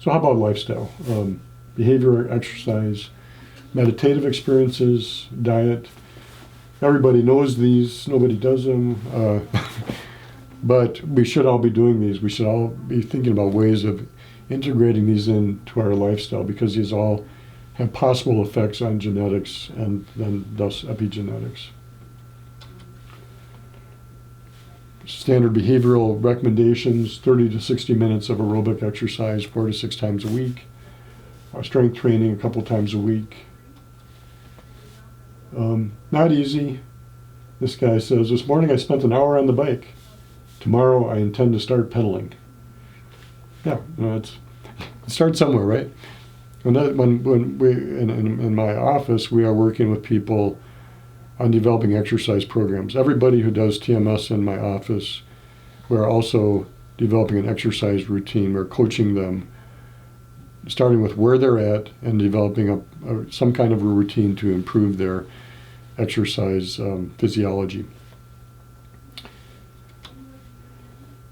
So how about lifestyle? Behavior, exercise, meditative experiences, diet. Everybody knows these, nobody does them, but we should all be doing these. We should all be thinking about ways of integrating these into our lifestyle, because these all have possible effects on genetics and then thus epigenetics. Standard behavioral recommendations: 30 to 60 minutes of aerobic exercise 4 to 6 times a week. Strength training a couple times a week. Not easy. This guy says, this morning I spent an hour on the bike. Tomorrow I intend to start pedaling. Yeah, start somewhere, right? When we in my office, we are working with people on developing exercise programs. Everybody who does TMS in my office, we're also developing an exercise routine. We're coaching them, starting with where they're at and developing some kind of a routine to improve their exercise physiology.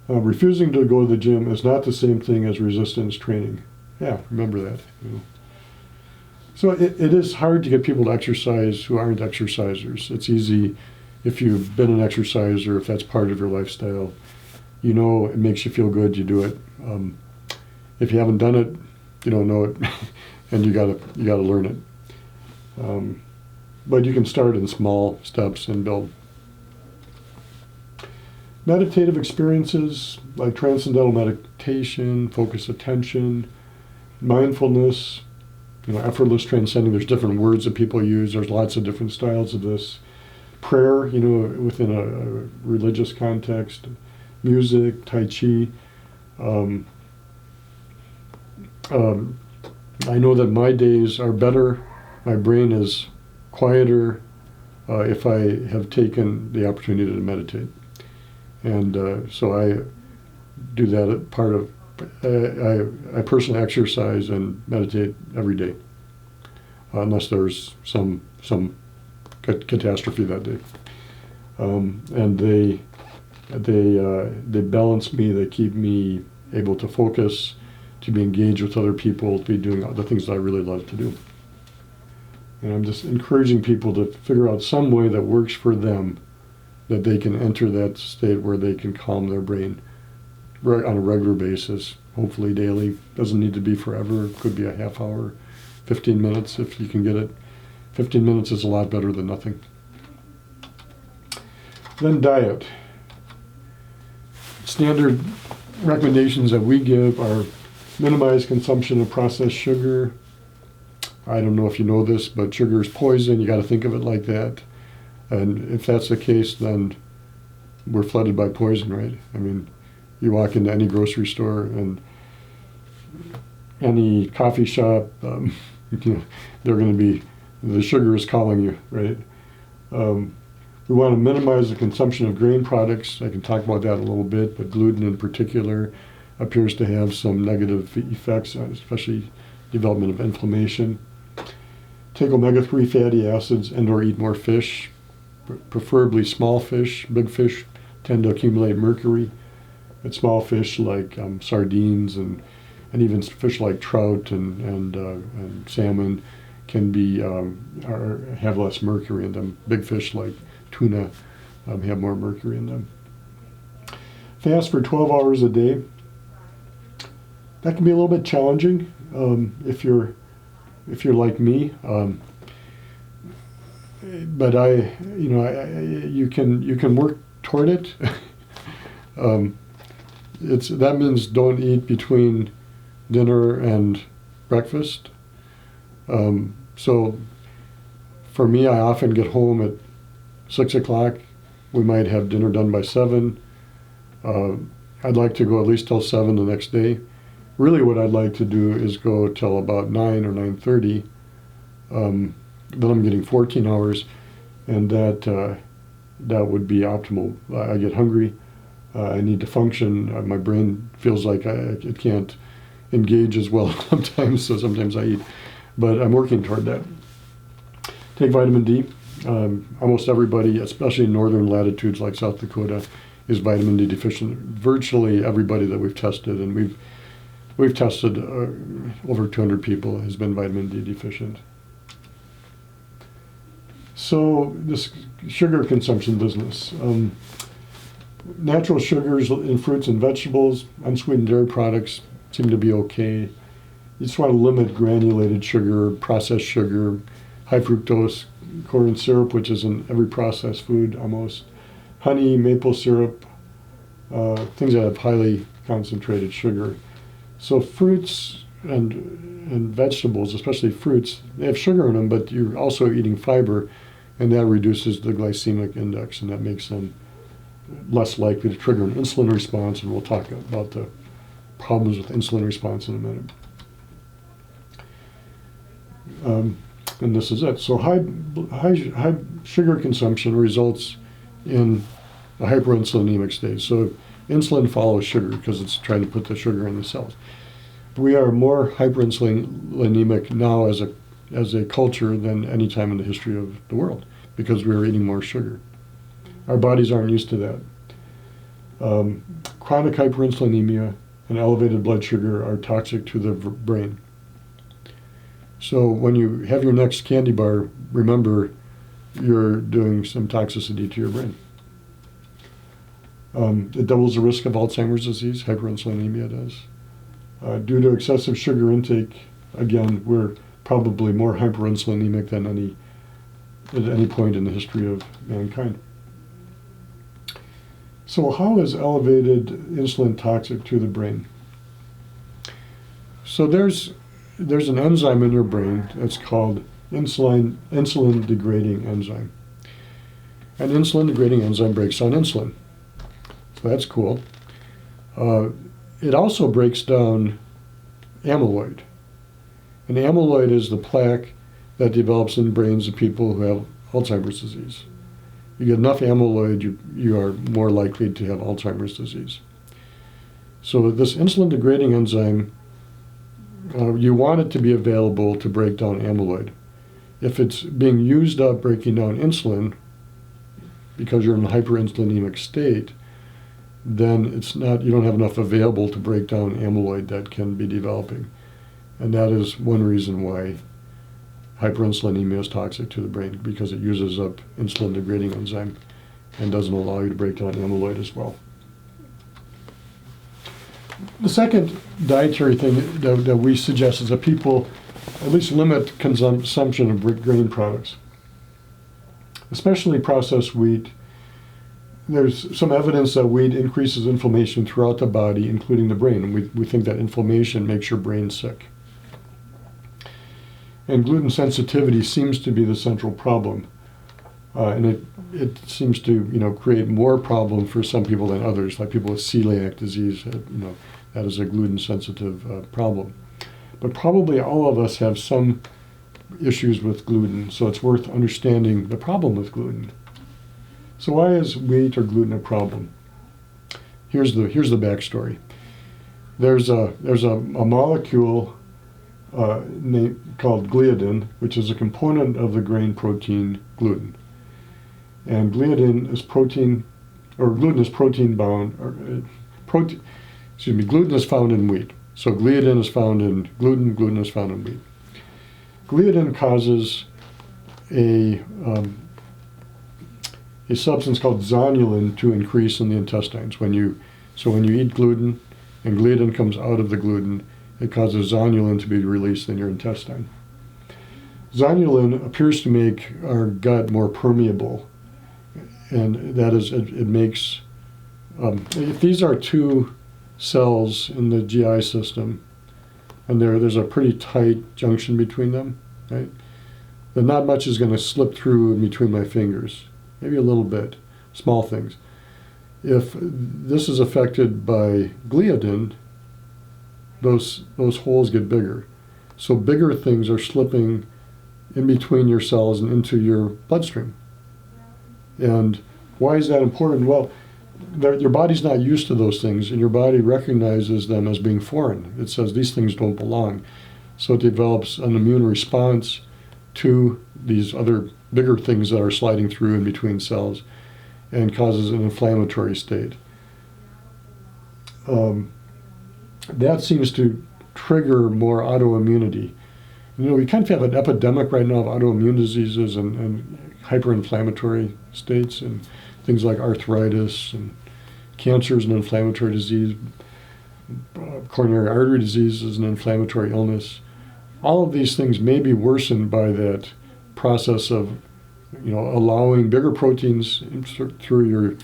Refusing to go to the gym is not the same thing as resistance training. Yeah, remember that. So it is hard to get people to exercise who aren't exercisers. It's easy if you've been an exerciser, if that's part of your lifestyle. You know it makes you feel good, you do it. If you haven't done it, you don't know it, and you gotta learn it. But you can start in small steps and build. Meditative experiences like transcendental meditation, focused attention, mindfulness, effortless transcending. There's different words that people use. There's lots of different styles of this. Prayer, within a religious context, music, Tai Chi. I know that my days are better. My brain is quieter if I have taken the opportunity to meditate. And so I do that as part of, I personally exercise and meditate every day, unless there's some catastrophe that day. And they balance me, they keep me able to focus, to be engaged with other people, to be doing the things that I really love to do. And I'm just encouraging people to figure out some way that works for them, that they can enter that state where they can calm their brain on a regular basis, hopefully daily. Doesn't need to be forever. It could be a half hour, 15 minutes if you can get it. 15 minutes is a lot better than nothing. Then diet. Standard recommendations that we give are minimize consumption of processed sugar. I don't know if you know this, but sugar is poison. You got to think of it like that. And if that's the case, then we're flooded by poison, right? I mean, you walk into any grocery store and any coffee shop, they're going to be, the sugar is calling you, right? We want to minimize the consumption of grain products. I can talk about that a little bit, but gluten in particular appears to have some negative effects, especially development of inflammation. Take omega-3 fatty acids and/or eat more fish, preferably small fish. Big fish tend to accumulate mercury, but small fish like sardines and even fish like trout and salmon can be have less mercury in them. Big fish like tuna have more mercury in them. Fast for 12 hours a day. That can be a little bit challenging if you're like me. But you can work toward it. That means don't eat between dinner and breakfast. So for me, I often get home at 6 o'clock. We might have dinner done by 7. I'd like to go at least till 7 the next day. Really what I'd like to do is go till about 9 or 9:30. Then I'm getting 14 hours, and that would be optimal. I get hungry. I need to function. My brain feels like it can't engage as well sometimes, so sometimes I eat. But I'm working toward that. Take vitamin D. Almost everybody, especially in northern latitudes like South Dakota, is vitamin D deficient. Virtually everybody that we've tested, and we've we've tested over 200 people has been vitamin D deficient. So this sugar consumption business. Natural sugars in fruits and vegetables, unsweetened dairy products seem to be okay. You just want to limit granulated sugar, processed sugar, high fructose corn syrup, which is in every processed food almost, honey, maple syrup, things that have highly concentrated sugar. So fruits and vegetables, especially fruits, they have sugar in them, but you're also eating fiber, and that reduces the glycemic index, and that makes them less likely to trigger an insulin response, and we'll talk about the problems with insulin response in a minute. And this is it. So high sugar consumption results in a hyperinsulinemic state. So insulin follows sugar because it's trying to put the sugar in the cells. We are more hyperinsulinemic now as a culture than any time in the history of the world because we are eating more sugar. Our bodies aren't used to that. Chronic hyperinsulinemia and elevated blood sugar are toxic to the brain. So when you have your next candy bar, remember you're doing some toxicity to your brain. It doubles the risk of Alzheimer's disease, hyperinsulinemia does. Due to excessive sugar intake, again, we're probably more hyperinsulinemic than at any point in the history of mankind. So how is elevated insulin toxic to the brain? So there's an enzyme in your brain that's called insulin degrading enzyme. An insulin degrading enzyme breaks down insulin. So that's cool. It also breaks down amyloid. And amyloid is the plaque that develops in brains of people who have Alzheimer's disease. You get enough amyloid, you are more likely to have Alzheimer's disease. So this insulin degrading enzyme, you want it to be available to break down amyloid. If it's being used up breaking down insulin, because you're in a hyperinsulinemic state, then you don't have enough available to break down amyloid that can be developing. And that is one reason why hyperinsulinemia is toxic to the brain, because it uses up insulin degrading enzyme and doesn't allow you to break down amyloid as well. The second dietary thing that we suggest is that people at least limit consumption of grain products, especially processed wheat. There's some evidence that wheat increases inflammation throughout the body, including the brain, and we think that inflammation makes your brain sick. And gluten sensitivity seems to be the central problem, and it seems to create more problem for some people than others, like people with celiac disease. That is a gluten sensitive problem. But probably all of us have some issues with gluten, so it's worth understanding the problem with gluten. So why is wheat or gluten a problem? Here's the backstory. There's a molecule called gliadin, which is a component of the grain protein gluten. And gluten is protein bound. Gluten is found in wheat. So gliadin is found in gluten is found in wheat. Gliadin causes a substance called zonulin to increase in the intestines. When you eat gluten and gliadin comes out of the gluten, it causes zonulin to be released in your intestine. Zonulin appears to make our gut more permeable, and that is, it makes, if these are two cells in the GI system, and there's a pretty tight junction between them, right? Then not much is going to slip through in between my fingers, maybe a little bit, small things. If this is affected by gliadin, those holes get bigger. So bigger things are slipping in between your cells and into your bloodstream. And why is that important? Well, your body's not used to those things, and your body recognizes them as being foreign. It says these things don't belong. So it develops an immune response to these other bigger things that are sliding through in between cells and causes an inflammatory state. that seems to trigger more autoimmunity. You know, we kind of have an epidemic right now of autoimmune diseases and hyperinflammatory states, and things like arthritis, and cancer is an inflammatory disease, coronary artery disease is an inflammatory illness. All of these things may be worsened by that process of, allowing bigger proteins through your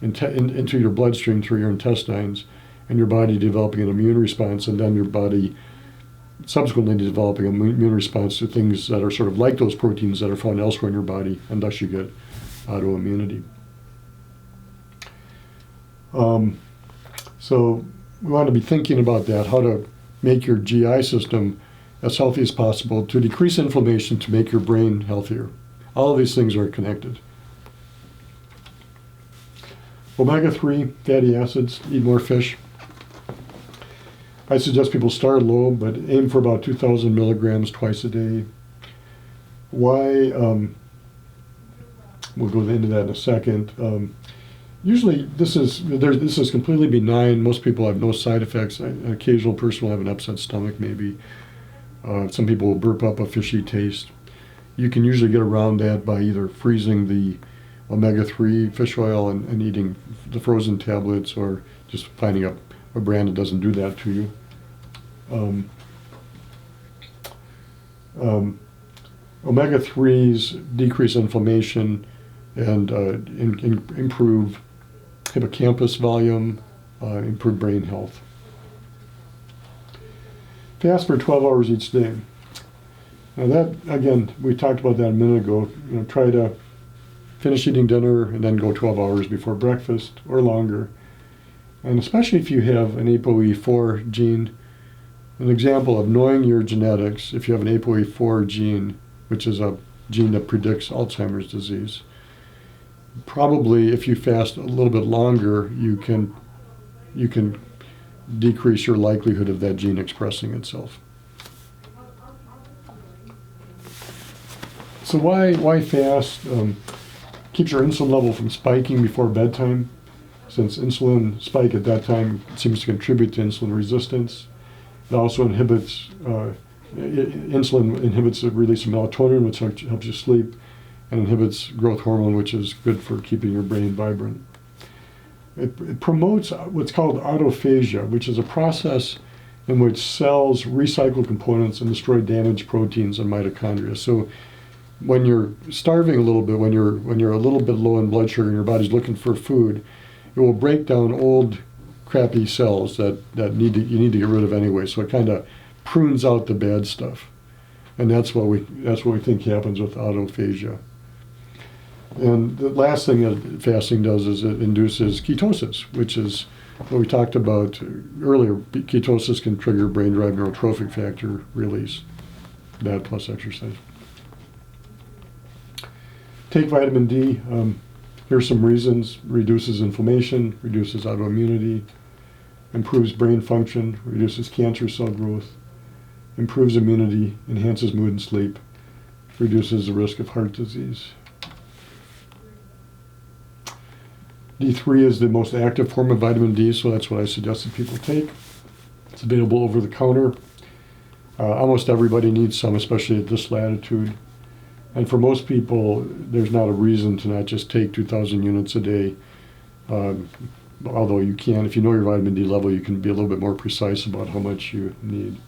into your bloodstream through your intestines, and your body developing an immune response, and then your body subsequently developing an immune response to things that are sort of like those proteins that are found elsewhere in your body, and thus you get autoimmunity. So we want to be thinking about that, how to make your GI system as healthy as possible, to decrease inflammation, to make your brain healthier. All of these things are connected. Omega-3 fatty acids, eat more fish. I suggest people start low, but aim for about 2,000 milligrams twice a day. Why? We'll go into that in a second. Usually this is completely benign. Most people have no side effects. An occasional person will have an upset stomach maybe. Some people will burp up a fishy taste. You can usually get around that by either freezing the omega-3 fish oil and eating the frozen tablets, or just finding a brand that doesn't do that to you. Omega-3s decrease inflammation and improve hippocampus volume, improve brain health. Fast for 12 hours each day. Now that, again, we talked about that a minute ago. Try to finish eating dinner and then go 12 hours before breakfast or longer. And especially if you have an ApoE4 gene, an example of knowing your genetics, if you have an ApoE4 gene, which is a gene that predicts Alzheimer's disease, probably if you fast a little bit longer, you can decrease your likelihood of that gene expressing itself. So why fast? Keeps your insulin level from spiking before bedtime, since insulin spike at that time seems to contribute to insulin resistance. It also inhibits, insulin inhibits the release of melatonin, which helps you sleep, and inhibits growth hormone, which is good for keeping your brain vibrant. It promotes what's called autophagia, which is a process in which cells recycle components and destroy damaged proteins and mitochondria. So when you're starving a little bit, when you're a little bit low in blood sugar and your body's looking for food, it will break down old crappy cells that you need to get rid of anyway. So it kind of prunes out the bad stuff, and that's what we think happens with autophagia. And the last thing that fasting does is it induces ketosis, which is what we talked about earlier. Ketosis can trigger brain-derived neurotrophic factor release, that plus exercise. Take vitamin D. Here's some reasons. Reduces inflammation, reduces autoimmunity, improves brain function, reduces cancer cell growth, improves immunity, enhances mood and sleep, reduces the risk of heart disease. D3 is the most active form of vitamin D, so that's what I suggest that people take. It's available over the counter. Almost everybody needs some, especially at this latitude. And for most people, there's not a reason to not just take 2,000 units a day. Although you can, if you know your vitamin D level, you can be a little bit more precise about how much you need.